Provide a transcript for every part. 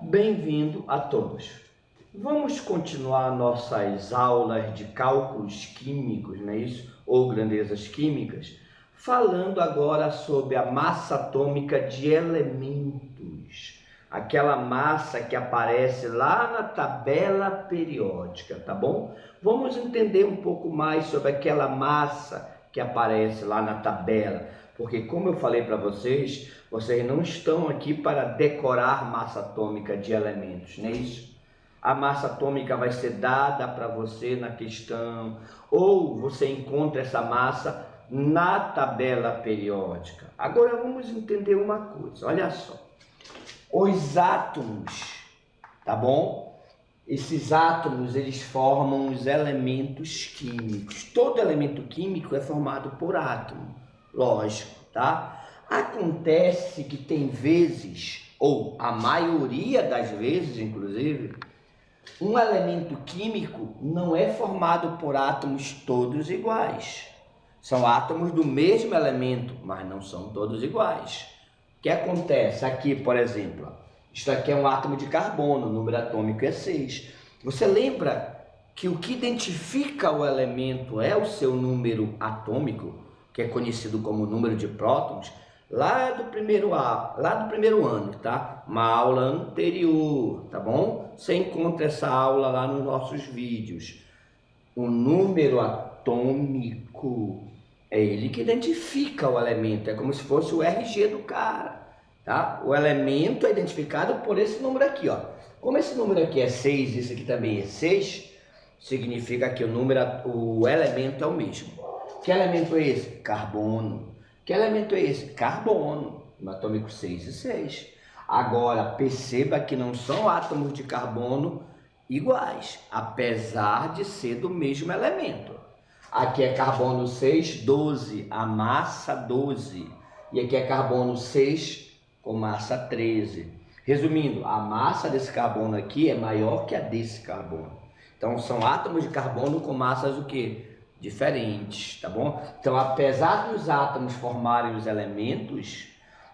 Bem-vindo a todos. Vamos continuar nossas aulas de cálculos químicos, não é isso? Ou grandezas químicas, falando agora sobre a massa atômica de elementos. Aquela massa que aparece lá na tabela periódica, tá bom? Vamos entender um pouco mais sobre aquela massa que aparece lá na tabela, porque como eu falei para vocês, vocês não estão aqui para decorar massa atômica de elementos, não é isso? A massa atômica vai ser dada para você na questão, ou você encontra essa massa na tabela periódica. Agora vamos entender uma coisa, olha só. Os átomos, tá bom? Esses átomos, eles formam os elementos químicos. Todo elemento químico é formado por átomo, lógico, tá? Acontece que tem vezes, ou a maioria das vezes, inclusive, um elemento químico não é formado por átomos todos iguais. São átomos do mesmo elemento, mas não são todos iguais. O que acontece aqui, por exemplo, isto aqui é um átomo de carbono, o número atômico é 6. Você lembra que o que identifica o elemento é o seu número atômico, que é conhecido como número de prótons, lá do primeiro ano, tá? Uma aula anterior, tá bom? Você encontra essa aula lá nos nossos vídeos. O número atômico é ele que identifica o elemento, é como se fosse o RG do cara, tá? O elemento é identificado por esse número aqui, ó. Como esse número aqui é 6, esse aqui também é 6, significa que o elemento é o mesmo. Que elemento é esse? Carbono. Que elemento é esse? Carbono. No atômico 6 e 6. Agora, perceba que não são átomos de carbono iguais, apesar de ser do mesmo elemento. Aqui é carbono 6, 12, a massa 12. E aqui é carbono 6 com massa 13. Resumindo, a massa desse carbono aqui é maior que a desse carbono. Então, são átomos de carbono com massas o quê? Diferentes, tá bom? Então, apesar dos átomos formarem os elementos,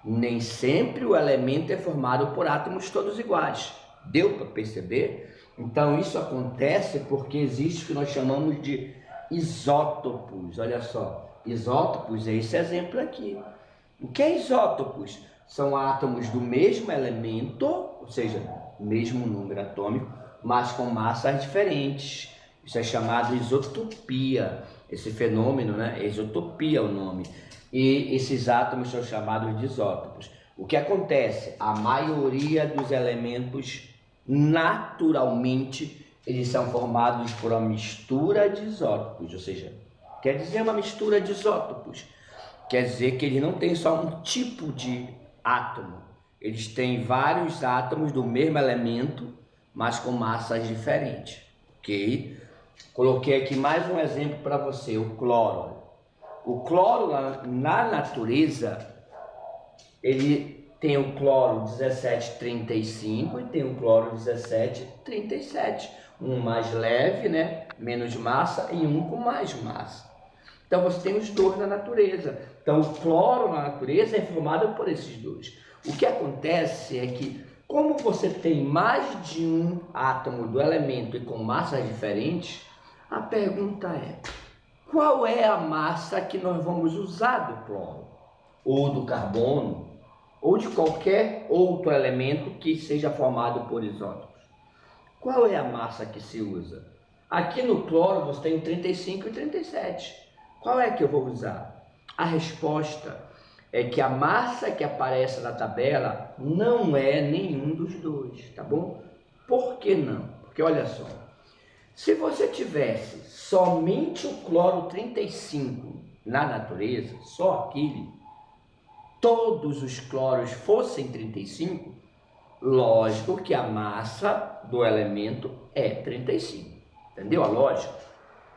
nem sempre o elemento é formado por átomos todos iguais. Deu para perceber? Então, isso acontece porque existe o que nós chamamos de isótopos. Olha só, isótopos é esse exemplo aqui. O que é isótopos? São átomos do mesmo elemento, ou seja, mesmo número atômico, mas com massas diferentes. Isso é chamado isotopia. Esse fenômeno, né? Isotopia é o nome. E esses átomos são chamados de isótopos. O que acontece? A maioria dos elementos, naturalmente, eles são formados por uma mistura de isótopos. Ou seja, quer dizer uma mistura de isótopos. Quer dizer que eles não têm só um tipo de átomo. Eles têm vários átomos do mesmo elemento, mas com massas diferentes. Ok? Coloquei aqui mais um exemplo para você, o cloro. O cloro na natureza, ele tem o cloro 1735 e tem o cloro 1737. Um mais leve, né? Menos massa, e um com mais massa. Então você tem os dois na natureza. Então o cloro na natureza é formado por esses dois. O que acontece é que, como você tem mais de um átomo do elemento e com massas diferentes, a pergunta é: qual é a massa que nós vamos usar do cloro? Ou do carbono? Ou de qualquer outro elemento que seja formado por isótopos? Qual é a massa que se usa? Aqui no cloro você tem 35 e 37. Qual é que eu vou usar? A resposta é que a massa que aparece na tabela não é nenhum dos dois, tá bom? Por que não? Porque olha só, se você tivesse somente o cloro 35 na natureza, só aquele, todos os cloros fossem 35, lógico que a massa do elemento é 35. Entendeu a lógica?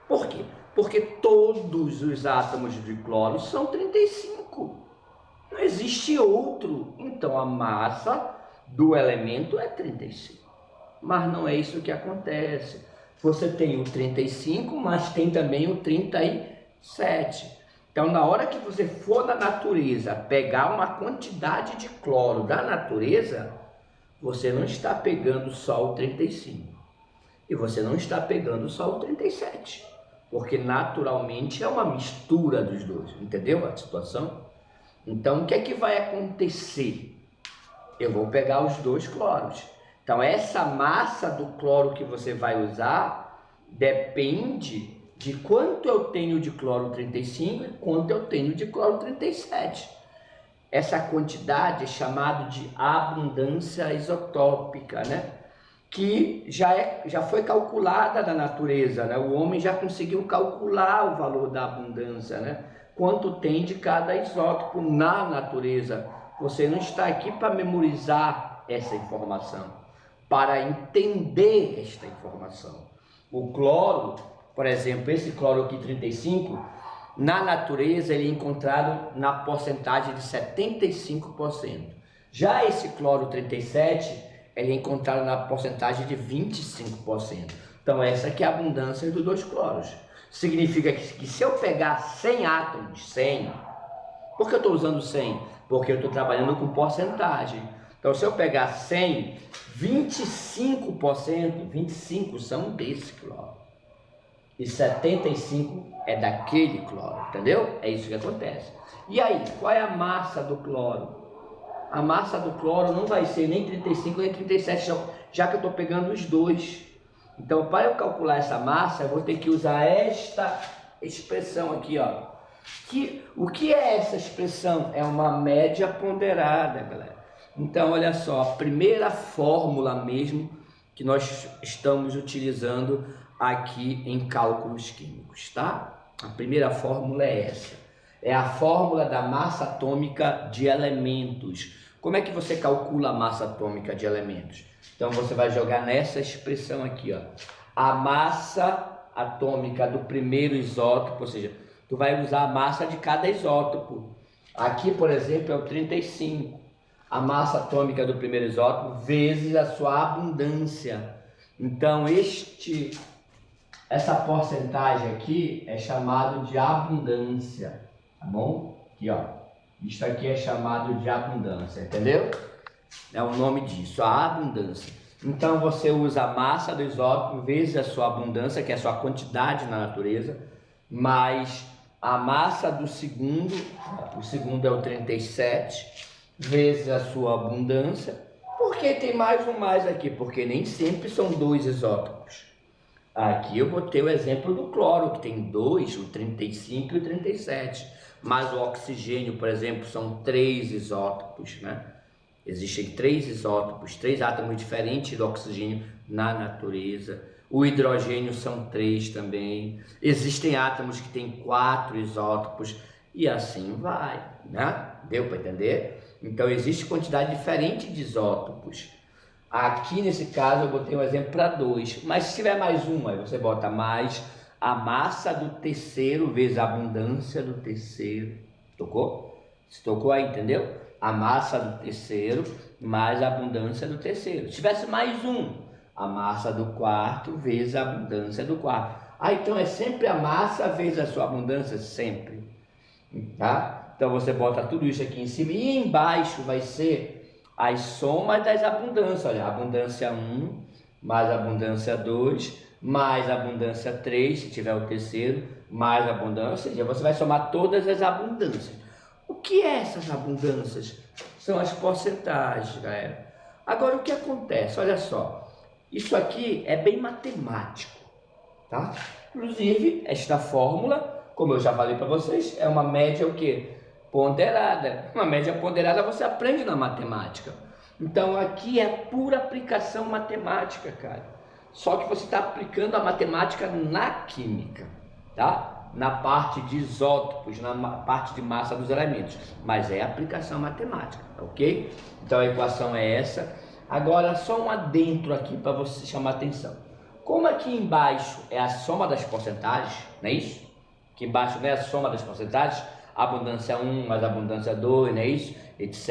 Por quê? Porque todos os átomos de cloro são 35. Não existe outro. Então a massa do elemento é 35. Mas não é isso que acontece. Você tem o 35, mas tem também o 37. Então, na hora que você for na natureza pegar uma quantidade de cloro da natureza, você não está pegando só o 35 e você não está pegando só o 37, porque naturalmente é uma mistura dos dois, entendeu a situação? Então o que é que vai acontecer? Eu vou pegar os dois cloros. Então essa massa do cloro que você vai usar depende de quanto eu tenho de cloro 35 e quanto eu tenho de cloro 37. Essa quantidade é chamada de abundância isotópica, né? Que já foi calculada na natureza, né? O homem já conseguiu calcular o valor da abundância, né? Quanto tem de cada isótopo na natureza. Você não está aqui para memorizar essa informação, para entender esta informação. O cloro, por exemplo, esse cloro aqui 35, na natureza ele é encontrado na porcentagem de 75%. Já esse cloro 37, ele é encontrado na porcentagem de 25%. Então essa aqui é a abundância dos dois cloros. Significa que se eu pegar 100 átomos, 100, por que eu estou usando 100? Porque eu estou trabalhando com porcentagem. Então se eu pegar 100, 25%, 25 são desse cloro. E 75 é daquele cloro, entendeu? É isso que acontece. E aí, qual é a massa do cloro? A massa do cloro não vai ser nem 35 nem 37, já que eu estou pegando os dois. Então, para eu calcular essa massa, eu vou ter que usar esta expressão aqui, ó. O que é essa expressão? É uma média ponderada, galera. Então, olha só, a primeira fórmula mesmo que nós estamos utilizando aqui em cálculos químicos, tá? A primeira fórmula é essa. É a fórmula da massa atômica de elementos. Como é que você calcula a massa atômica de elementos? Então você vai jogar nessa expressão aqui, ó. A massa atômica do primeiro isótopo, ou seja, tu vai usar a massa de cada isótopo. Aqui, por exemplo, é o 35. A massa atômica do primeiro isótopo vezes a sua abundância. Então essa porcentagem aqui é chamado de abundância, tá bom? Aqui, ó. Isso aqui é chamado de abundância, entendeu? É o nome disso, a abundância. Então você usa a massa do isótopo vezes a sua abundância, que é a sua quantidade na natureza, mais a massa do segundo, o segundo é o 37, vezes a sua abundância. Por que tem mais um mais aqui? Porque nem sempre são dois isótopos. Aqui eu botei o exemplo do cloro, que tem dois, o 35 e o 37. Mas o oxigênio, por exemplo, são 3 isótopos, né? Existem 3 isótopos, 3 átomos diferentes do oxigênio na natureza. O hidrogênio são 3 também. Existem átomos que têm 4 isótopos e assim vai, né? Deu para entender? Então existe quantidade diferente de isótopos. Aqui nesse caso eu botei um exemplo para 2, mas se tiver mais um, aí você bota mais a massa do terceiro vezes a abundância do terceiro. Tocou? Se tocou aí, entendeu? A massa do terceiro mais a abundância do terceiro. Se tivesse mais um, a massa do quarto vezes a abundância do quarto. Ah, então é sempre a massa vezes a sua abundância, sempre. Tá? Então você bota tudo isso aqui em cima e embaixo vai ser as somas das abundâncias. Olha, abundância 1 mais abundância 2 mais abundância 3, se tiver o terceiro, mais abundância, ou seja, você vai somar todas as abundâncias. O que é essas abundâncias? São as porcentagens, galera. Agora, o que acontece? Olha só, isso aqui é bem matemático, tá? Inclusive, esta fórmula, como eu já falei para vocês, é uma média o quê? Ponderada. Uma média ponderada você aprende na matemática. Então, aqui é pura aplicação matemática, cara. Só que você está aplicando a matemática na química, tá? Na parte de isótopos, na parte de massa dos elementos. Mas é aplicação matemática, ok? Então a equação é essa. Agora só um adentro aqui para você chamar atenção. Como aqui embaixo é a soma das porcentagens, não é isso? Aqui embaixo não é a soma das porcentagens, abundância 1 mais abundância 2, não é isso? Etc,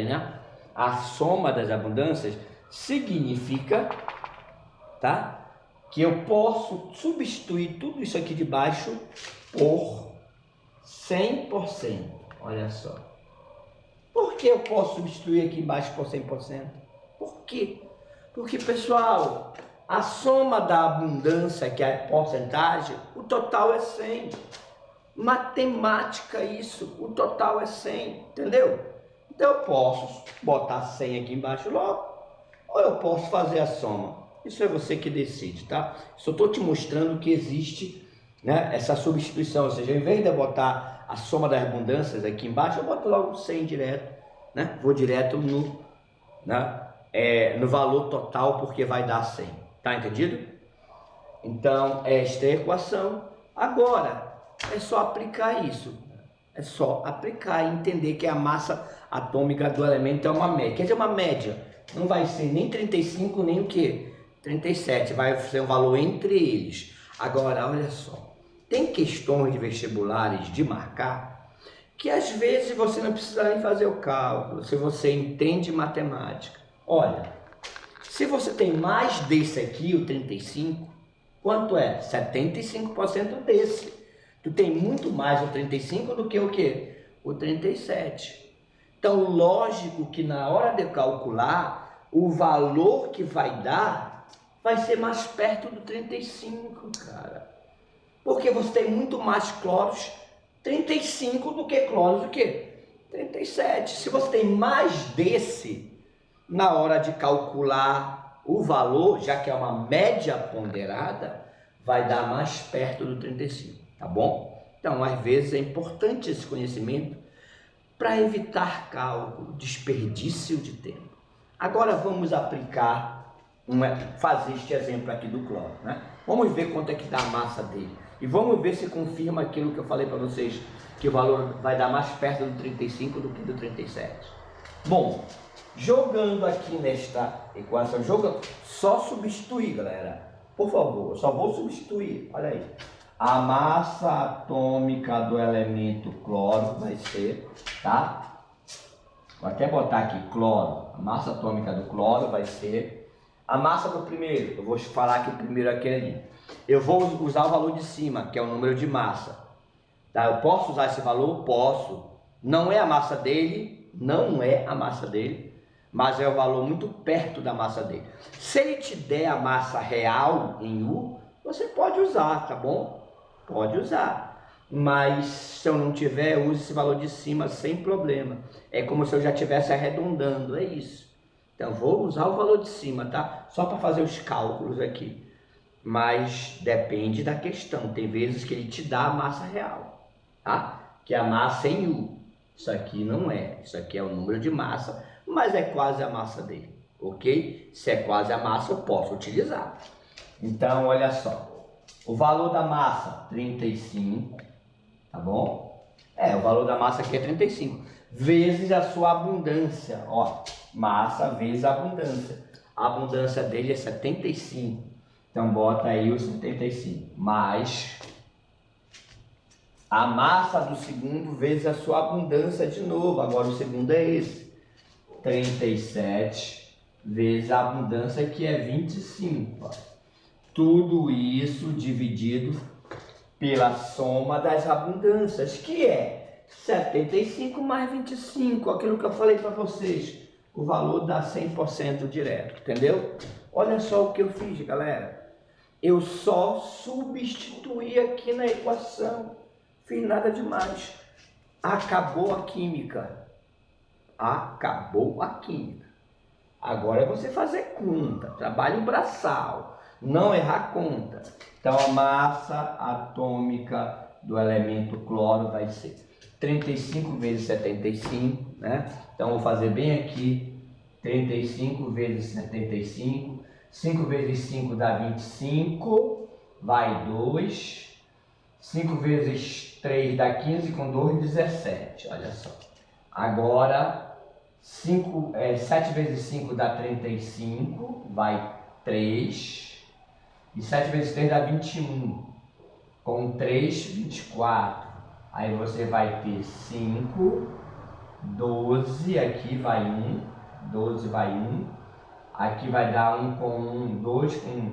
né? A soma das abundâncias significa, tá? Que eu posso substituir tudo isso aqui de baixo por 100%. Olha só. Por que eu posso substituir aqui embaixo por 100%? Por quê? Porque, pessoal, a soma da abundância, que é a porcentagem, o total é 100. Matemática isso, o total é 100, entendeu? Então eu posso botar 100 aqui embaixo logo, ou eu posso fazer a soma. Isso é você que decide, tá? Só estou te mostrando que existe, né, essa substituição, ou seja, ao invés de eu botar a soma das abundâncias aqui embaixo, eu boto logo 100 direto, né? Vou direto no, né, no valor total, porque vai dar 100, tá entendido? Então, esta é a equação. Agora, é só aplicar isso. É só aplicar e entender que a massa atômica do elemento é uma média. Quer dizer, uma média. Não vai ser nem 35, nem o quê? 37. Vai ser um valor entre eles. Agora, olha só. Tem questões de vestibulares de marcar que às vezes você não precisa nem fazer o cálculo, se você entende matemática. Olha, se você tem mais desse aqui, o 35, quanto é? 75% desse. Tu tem muito mais o 35 do que o quê? O 37. Então, lógico que na hora de calcular, o valor que vai dar vai ser mais perto do 35, cara. Porque você tem muito mais cloros 35 do que cloros o quê? 37. Se você tem mais desse, na hora de calcular o valor, já que é uma média ponderada, vai dar mais perto do 35, tá bom? Então, às vezes é importante esse conhecimento para evitar cálculo, desperdício de tempo. Agora vamos aplicar, fazer este exemplo aqui do cloro, né? Vamos ver quanto é que dá a massa dele. E vamos ver se confirma aquilo que eu falei para vocês, que o valor vai dar mais perto do 35 do que do 37. Bom, jogando aqui nesta equação, só substituir, galera. Por favor, eu só vou substituir, olha aí. A massa atômica do elemento cloro vai ser, tá? Vou até botar aqui, cloro. A massa atômica do cloro vai ser a massa do primeiro. Eu vou falar aqui primeiro aquele. Eu vou usar o valor de cima, que é o número de massa. Tá? Eu posso usar esse valor? Posso. Não é a massa dele, mas é o valor muito perto da massa dele. Se ele te der a massa real em U, você pode usar, tá bom? Pode usar. Mas se eu não tiver, use esse valor de cima sem problema. É como se eu já estivesse arredondando, é isso. Então, vou usar o valor de cima, tá? Só para fazer os cálculos aqui. Mas depende da questão. Tem vezes que ele te dá a massa real, tá? Que é a massa em U. Isso aqui não é. Isso aqui é o número de massa, mas é quase a massa dele, ok? Se é quase a massa, eu posso utilizar. Então, olha só. O valor da massa, 35, tá bom? O valor da massa aqui é 35. Vezes a sua abundância, ó. Massa vezes a abundância. A abundância dele é 75. Então, bota aí o 75. Mais a massa do segundo vezes a sua abundância de novo. Agora o segundo é esse. 37 vezes a abundância que é 25. Ó. Tudo isso dividido pela soma das abundâncias, que é 75 mais 25. Aquilo que eu falei para vocês. O valor dá 100% direto, entendeu? Olha só o que eu fiz, galera. Eu só substituí aqui na equação. Fiz nada demais. Acabou a química. Acabou a química. Agora é você fazer conta. Trabalho braçal. Não errar conta. Então a massa atômica do elemento cloro vai ser 35 vezes 75, né? Então vou fazer bem aqui. 35 vezes 75. 5 vezes 5 dá 25. Vai 2. 5 vezes 3 dá 15, com 2, 17. Olha só. Agora, 7 vezes 5 dá 35. Vai 3. E 7 vezes 3 dá 21. Com 3, 24. Aí você vai ter 5, 12. Aqui vai 1. 12 vai 1. Aqui vai dar 1 com 1, 2 com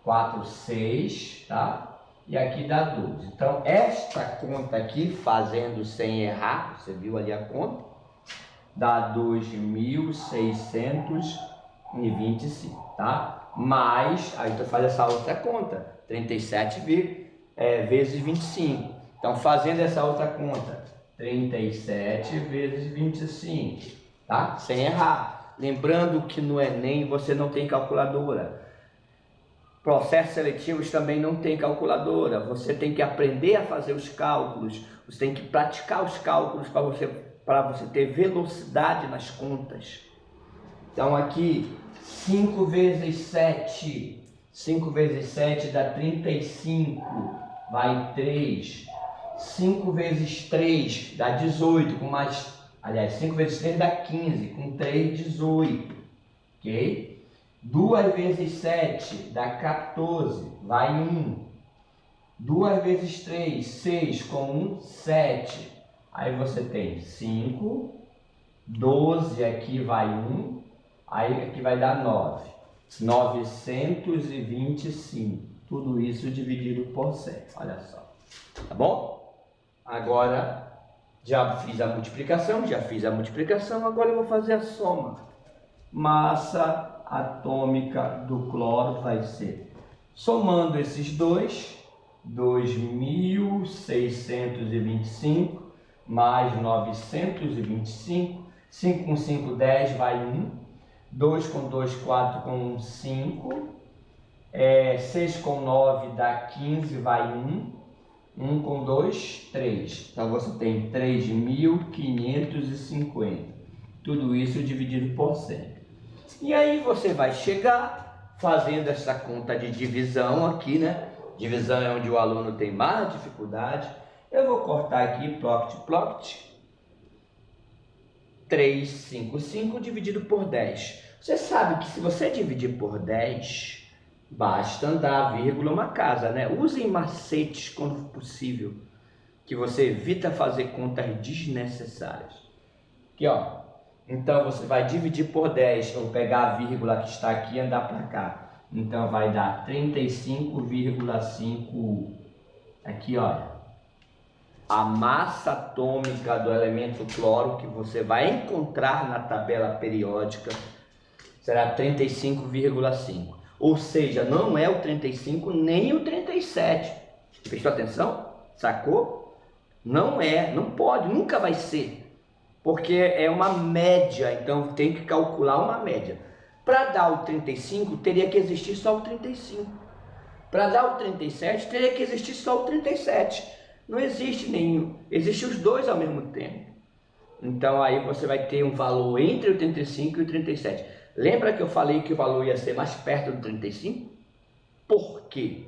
4, 6, tá? E aqui dá 12. Então, esta conta aqui, fazendo sem errar, você viu ali a conta, dá 2.600 e 25, tá? Mais, aí tu faz essa outra conta, 37 vezes 25. Então, fazendo essa outra conta, 37 vezes 25, tá? Sem errar. Lembrando que no Enem você não tem calculadora. Processos seletivos também não tem calculadora. Você tem que aprender a fazer os cálculos. Você tem que praticar os cálculos para você ter velocidade nas contas. Então aqui, 5 vezes 7. 5 vezes 7 dá 35. Vai 3. 5 vezes 3 dá 18. Com mais, aliás, 5 vezes 3 dá 15. Com 3, 18. Ok? 2 vezes 7 dá 14, vai 1. 2 vezes 3, 6, com 1, 7. Aí você tem 5, 12, aqui vai 1, aí aqui vai dar 9. 925. Tudo isso dividido por 100, olha só. Tá bom? Agora, já fiz a multiplicação, agora eu vou fazer a soma. Massa atômica do cloro vai ser, somando esses dois, 2.625 mais 925, 5 com 5, 10, vai 1, 2 com 2, 4 com 1, 5, 6 com 9 dá 15, vai 1, 1 com 2, 3. Então você tem 3.550. Tudo isso dividido por 100. E aí você vai chegar fazendo essa conta de divisão aqui, né? Divisão é onde o aluno tem mais dificuldade. Eu vou cortar aqui, ploct. 355 dividido por 10. Você sabe que se você dividir por 10, basta andar a vírgula uma casa, né? Usem macetes quando possível, que você evita fazer contas desnecessárias. Aqui, ó. Então, você vai dividir por 10, ou pegar a vírgula que está aqui e andar para cá. Então, vai dar 35,5. Aqui, olha. A massa atômica do elemento cloro que você vai encontrar na tabela periódica será 35,5. Ou seja, não é o 35 nem o 37. Prestou atenção? Sacou? Não é, não pode, nunca vai ser. Porque é uma média, então tem que calcular uma média. Para dar o 35, teria que existir só o 35. Para dar o 37, teria que existir só o 37. Não existe nenhum, existem os dois ao mesmo tempo. Então aí você vai ter um valor entre o 35 e o 37. Lembra que eu falei que o valor ia ser mais perto do 35? Por quê?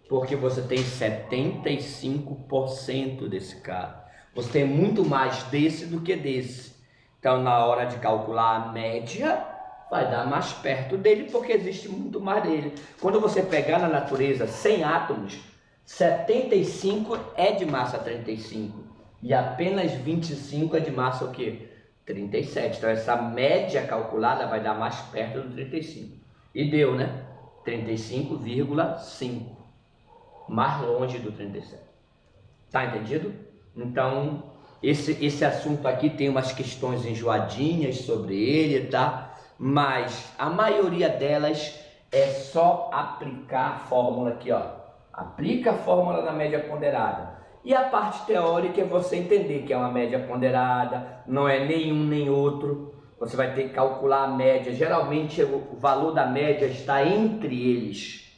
Porque você tem 75% desse cara. Você tem muito mais desse do que desse. Então, na hora de calcular a média, vai dar mais perto dele, porque existe muito mais dele. Quando você pegar na natureza 100 átomos, 75 é de massa 35. E apenas 25 é de massa o quê? 37. Então, essa média calculada vai dar mais perto do 35. E deu, né? 35,5. Mais longe do 37. Tá entendido? Então, esse assunto aqui tem umas questões enjoadinhas sobre ele, tá? Mas a maioria delas é só aplicar a fórmula aqui, ó. Aplica a fórmula da média ponderada. E a parte teórica é você entender que é uma média ponderada, não é nenhum nem outro. Você vai ter que calcular a média. Geralmente o valor da média está entre eles.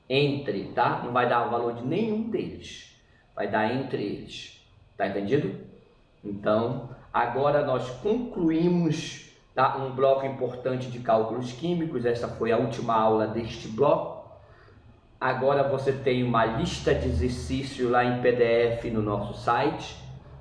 Entre, tá? Não vai dar o valor de nenhum deles. Vai dar entre eles. Tá entendido? Então, agora nós concluímos, tá, um bloco importante de cálculos químicos. Essa foi a última aula deste bloco. Agora você tem uma lista de exercícios lá em PDF no nosso site,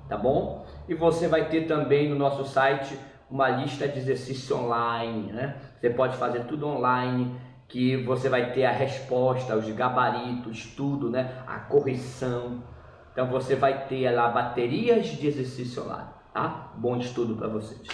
tá bom? E você vai ter também no nosso site uma lista de exercícios online, né? Você pode fazer tudo online, que você vai ter a resposta, os gabaritos, tudo, né? A correção. Então você vai ter lá baterias de exercício online, tá? Bom estudo para vocês.